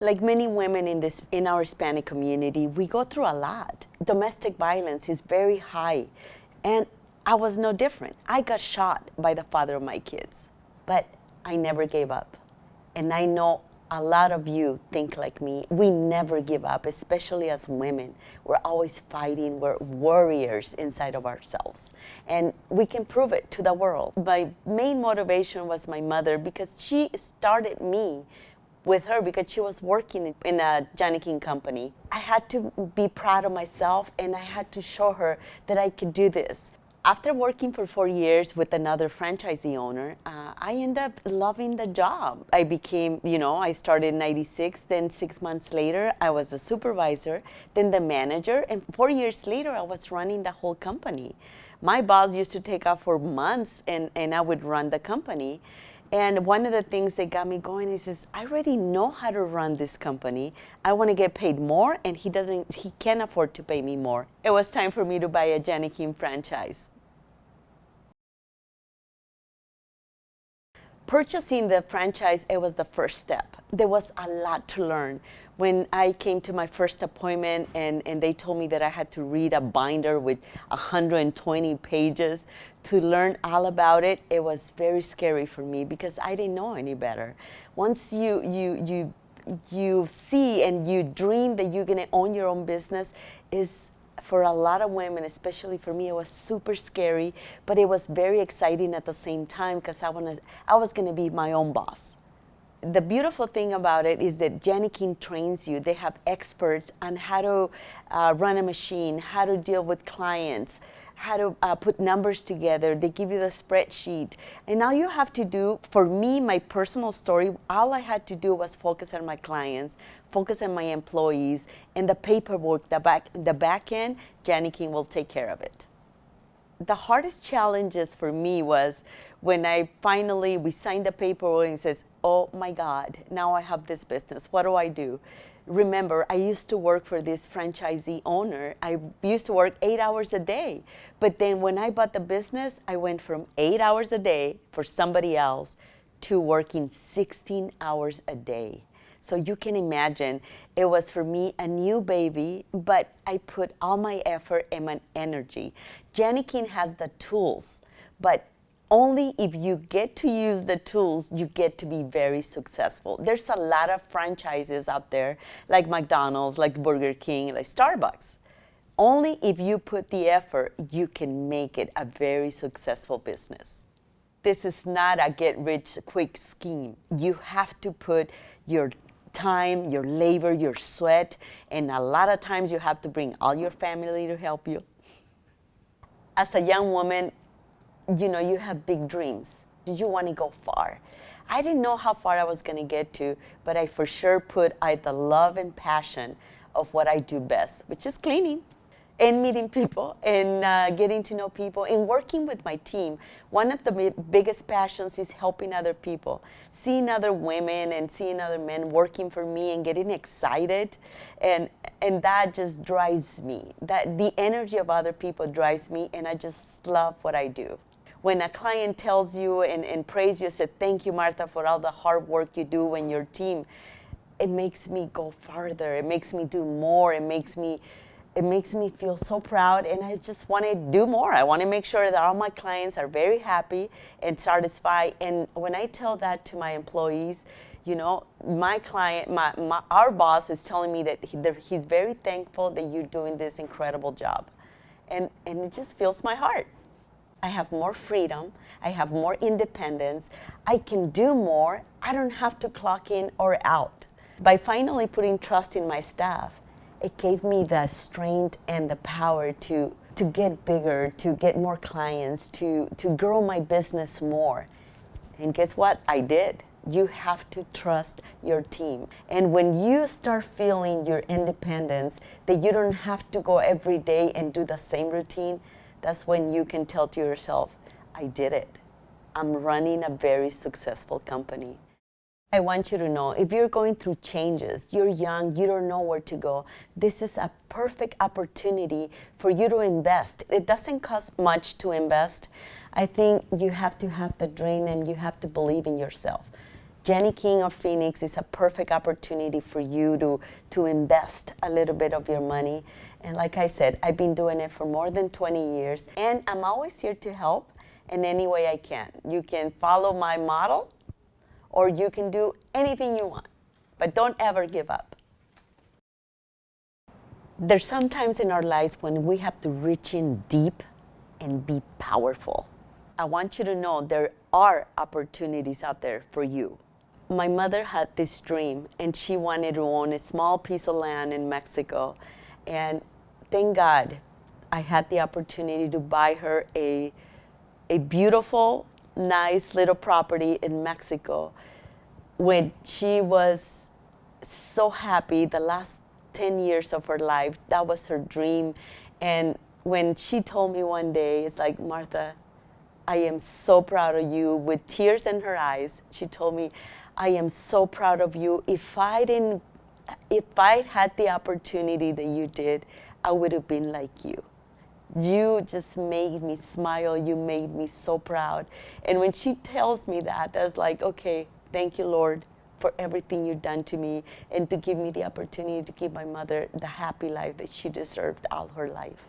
Like many women in our Hispanic community, we go through a lot. Domestic violence is very high, and I was no different. I got shot by the father of my kids, but I never gave up. And I know a lot of you think like me. We never give up, especially as women. We're always fighting. We're warriors inside of ourselves. And we can prove it to the world. My main motivation was my mother, because she started me with her because she was working in a Jani-King company. I had to be proud of myself, and I had to show her that I could do this. After working for 4 years with another franchisee owner, I ended up loving the job. I became, I started in '96, then 6 months later, I was a supervisor, then the manager, and 4 years later, I was running the whole company. My boss used to take off for months, and I would run the company. And one of the things that got me going is I already know how to run this company. I want to get paid more, and he can't afford to pay me more. It was time for me to buy a Jani-King franchise. Purchasing the franchise, it was the first step. There was a lot to learn. When I came to my first appointment and they told me that I had to read a binder with 120 pages to learn all about it, it was very scary for me because I didn't know any better. Once you see and you dream that you're gonna own your own business, is for a lot of women, especially for me, it was super scary, but it was very exciting at the same time because I was going to be my own boss. The beautiful thing about it is that Jani-King trains you. They have experts on how to run a machine, how to deal with clients, how to put numbers together. They give you the spreadsheet. And all you have to do, for me, my personal story, all I had to do was focus on my clients, focus on my employees, and the paperwork, the back end, Jani-King will take care of it. The hardest challenges for me was when we signed the paperwork and it says, oh my God, now I have this business. What do I do? Remember, I used to work for this franchisee owner. I used to work 8 hours a day. But then when I bought the business, I went from 8 hours a day for somebody else to working 16 hours a day. So you can imagine, it was for me a new baby, but I put all my effort and my energy. Jani-King has the tools, but only if you get to use the tools, you get to be very successful. There's a lot of franchises out there, like McDonald's, like Burger King, like Starbucks. Only if you put the effort, you can make it a very successful business. This is not a get-rich-quick scheme. You have to put your time, your labor, your sweat, and a lot of times you have to bring all your family to help you. As a young woman, you have big dreams. You want to go far. I didn't know how far I was going to get to, but I for sure put the love and passion of what I do best, which is cleaning and meeting people and getting to know people and working with my team. One of the biggest passions is helping other people, seeing other women and seeing other men working for me and getting excited, and that just drives me. That the energy of other people drives me, and I just love what I do. When a client tells you and praise you, said, thank you, Martha, for all the hard work you do and your team, it makes me go farther. It makes me do more. It makes me feel so proud, and I just want to do more. I want to make sure that all my clients are very happy and satisfied. And when I tell that to my employees, my client, our boss is telling me that he's very thankful that you're doing this incredible job. And it just fills my heart. I have more freedom. I have more independence. I can do more. I don't have to clock in or out. By finally putting trust in my staff, it gave me the strength and the power to get bigger, to get more clients, to grow my business more. And guess what? I did. You have to trust your team. And when you start feeling your independence, that you don't have to go every day and do the same routine, that's when you can tell to yourself, I did it. I'm running a very successful company. I want you to know, if you're going through changes, you're young, you don't know where to go, this is a perfect opportunity for you to invest. It doesn't cost much to invest. I think you have to have the dream and you have to believe in yourself. Jani-King of Phoenix is a perfect opportunity for you to invest a little bit of your money. And like I said, I've been doing it for more than 20 years, and I'm always here to help in any way I can. You can follow my model, or you can do anything you want, but don't ever give up. There's sometimes in our lives when we have to reach in deep and be powerful. I want you to know there are opportunities out there for you. My mother had this dream, and she wanted to own a small piece of land in Mexico. And thank God I had the opportunity to buy her a beautiful, nice little property in Mexico. When she was so happy, the last 10 years of her life, that was her dream. And when she told me one day, it's like, Martha, I am so proud of you, with tears in her eyes. She told me, I am so proud of you. If I had the opportunity that you did, I would have been like you. You just made me smile. You made me so proud. And when she tells me that, I was like, okay, thank you, Lord, for everything you've done to me, and to give me the opportunity to give my mother the happy life that she deserved all her life.